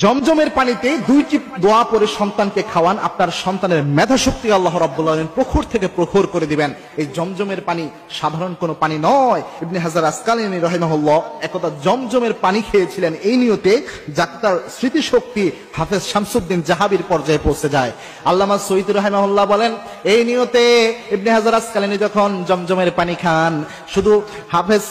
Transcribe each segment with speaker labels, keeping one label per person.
Speaker 1: জমজমের পানিতে 2টি দোয়া পড়ে সন্তানকে খাওয়ান, আপনার সন্তানের মেধাশক্তি আল্লাহ রাব্বুল আলামিন প্রখর থেকে প্রখর করে দিবেন। এই জমজমের পানি সাধারণ কোনো পানি নয়। ইবনে হাজার আসকালানী রাহিমাহুল্লাহ একদা জমজমের পানি খেয়েছিলেন এই নিয়তে যাতে তার স্মৃতিশক্তি হাফেজ শামসুদ্দিন জাহাবির পর্যায়ে পৌঁছে যায়। আল্লামা সৈয়দ রাহিমাহুল্লাহ বলেন, এই নিয়তে ইবনে হাজার আসকালানী যখন জমজমের পানি খান, শুধু হাফেজ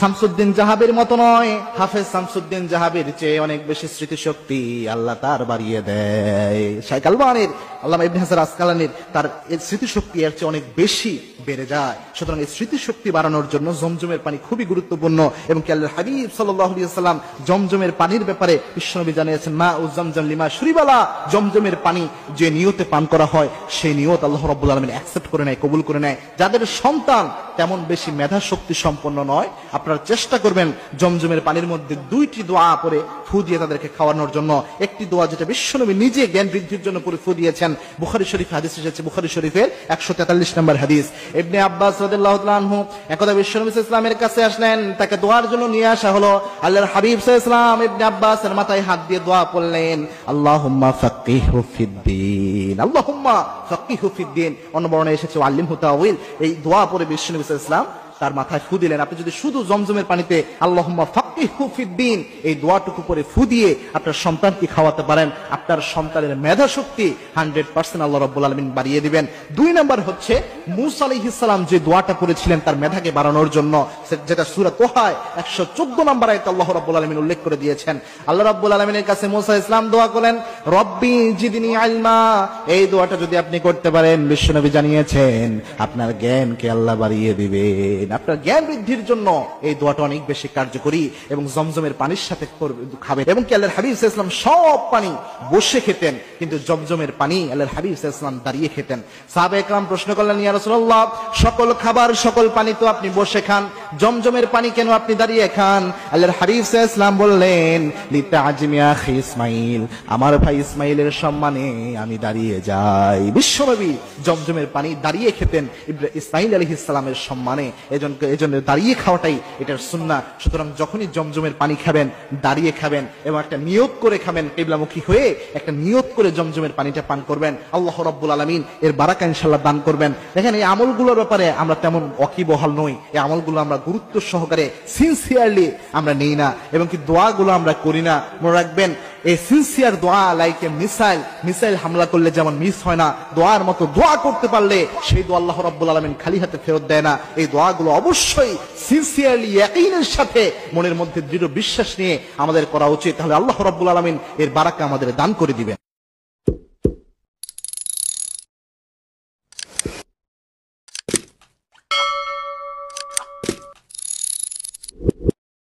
Speaker 1: শামসুদ্দিন জাহাবির মতো নয়, হাফেজ শামসুদ্দিন জাহাবির চেয়ে অনেক বেশি স্মৃতিশক্তি আল্লাহ তার বাড়িয়ে দেয়। শাইখ আলবানীর, আল্লামা ইবনে হাজার আসকালানীর তার এই স্মৃতিশক্তি এর চেয়ে অনেক বেশি বেড়ে যায়। সুতরাং এই স্মৃতিশক্তি বাড়ানোর জন্য জমজমের পানি খুবই গুরুত্বপূর্ণ। এবং কি আল্লাহর হাবিব সাল্লাল্লাহু আলাইহি ওয়াসাল্লাম জমজমের পানির ব্যাপারে বিশ্বনবী জানিয়েছেন, মা উ জমজম লিমা শুরিবালা, জমজমের পানি যে নিয়তে পান করা হয় সেই নিয়ত আল্লাহ রাব্বুল আলামিন অ্যাকসেপ্ট করে নেয়, কবুল করে নেয়। যাদের সন্তান তেমন বেশি মেধা শক্তি সম্পন্ন নয়, আপনারা চেষ্টা করবেন জমজমের পানির মধ্যে 2টি দোয়া পড়ে ফু দিয়ে তাদেরকে খাওয়ানোর জন্য। একটি দোয়া যেটা বিশ্বনবী নিজে জ্ঞান বৃদ্ধির জন্য পড়ে ফু দিয়েছেন, বুখারী শরীফে হাদিস এসেছে, বুখারী শরীফের 143 নম্বর হাদিস। ইবনে আব্বাস রাদিয়াল্লাহু তাআলা আনহু একদা বিশ্বনবী সাল্লাল্লাহু আলাইহি ওয়াসাল্লামের কাছে আসলেন, তাকে দোয়ার জন্য নিয়ে আসা হলো। আল্লাহর হাবিব সাল্লাল্লাহু আলাইহি ওয়াসাল্লাম ইবনে আব্বাসের মাথায় হাত দিয়ে দোয়া পড়লেন, আল্লাহুম্মা ফাক্কিহু ফিদ্দীন, আল্লাহুম্মা ফাক্কিহু ফিদ্দীন। অন্য বর্ণে এসেছে আল্লিমহু তাওয়িল। এই দোয়া পড়ে বিশ্বনবী সাল্লাল্লাহু আলাইহি ওয়াসাল্লাম তার মাথায় ফু দিলেন। আপনি যদি শুধু জমজমের পানিতে আল্লাহুম্মা ফাক্কিহু ফিদ্দীন এই দোয়াটুকু পরে ফু দিয়ে আপনার সন্তানকে খাওয়াতে পারেন, আপনার সন্তানের মেধা শক্তি 100% আল্লাহ রাব্বুল আলামিন বাড়িয়ে দিবেন। 2 নাম্বার হচ্ছে মূসা আলাইহিস সালাম যে দোয়াটা করেছিলেন তার মেধাকে বাড়ানোর জন্য, যেটা সূরা তোহায় 114 নম্বর আয়াতে আল্লাহ রাব্বুল আলামিন উল্লেখ করে দিয়েছেন। আল্লাহ রাব্বুল আলামিনের কাছে মূসা ইসলাম দোয়া করেন, রব্বি জিদনি ইলমা। এই দোয়াটা যদি আপনি করতে পারেন, বিশ্বনবী জানিয়েছেন আপনার জ্ঞানকে আল্লাহ বাড়িয়ে দিবেন। আপনার জ্ঞান বৃদ্ধির জন্য এই দোয়াটা অনেক বেশি কার্যকরী। এবং জমজমের পানির সাথে খাবেন। এবং কি আল্লাহর হাবিব সাল্লাল্লাহু আলাইহি ওয়াসাল্লাম সব পানি বসে খেতেন, কিন্তু জমজমের পানি আল্লাহর হাবিব সাল্লাল্লাহু আলাইহি ওয়াসাল্লাম দাঁড়িয়ে খেতেন। সাহাবায়ে কেরাম প্রশ্ন করলেন, ইয়া রাসূলুল্লাহ, সকল খাবার সকল পানি তো আপনি বসে খান, জমজমের পানি কেন আপনি দাঁড়িয়ে খান? আল্লাহর হাবিব সাল্লাল্লাহু আলাইহি ওয়াসাল্লাম বললেন, লিতাআজিমি আখি ইসমাঈল, আমার ভাই ইসমাঈলের সম্মানে আমি দাঁড়িয়ে যাই। বিশ্বনবী জমজমের পানি দাঁড়িয়ে খেতেন ইসমাঈল আলাইহিস সালামের সম্মানে। এজন্য দাঁড়িয়ে খাওয়াটাই এটার সুন্নাহ। সুতরাং যখনই জমজমের পানি খাবেন দাঁড়িয়ে খাবেন এবং একটা নিয়ত করে খাবেন, কিবলামুখী হয়ে একটা নিয়ত করে জমজমের পানিটা পান করবেন। আল্লাহ রাব্বুল আলামিন এর বারাকা ইনশাআল্লাহ দান করবেন। দেখেন, এই আমলগুলোর ব্যাপারে আমরা তেমন ওয়াকিবহাল নই। এই আমলগুলো আমরা গুরুত্ব সহকারে সিনসিয়ারলি আমরা নেই না, এবং কি দোয়াগুলো আমরা করি না। মনে রাখবেন, এই সিনসিয়ার দোয়া লাইক এ মিসাইল হামলা করলে যেমন মিস হয় না, দোয়ার মতো দোয়া করতে পারলে সেই দোয়া আল্লাহ রাব্বুল আলামিন খালি হাতে ফেরত দেয় না। এই দোয়াগুলো অবশ্যই সিনসিয়ারলি ইয়াকিনের সাথে মনের মধ্যে দৃঢ় বিশ্বাস নিয়ে আমাদের করা উচিত। তাহলে আল্লাহ রাব্বুল আলামিন এর বারাকা আমাদের দান করে দিবেন।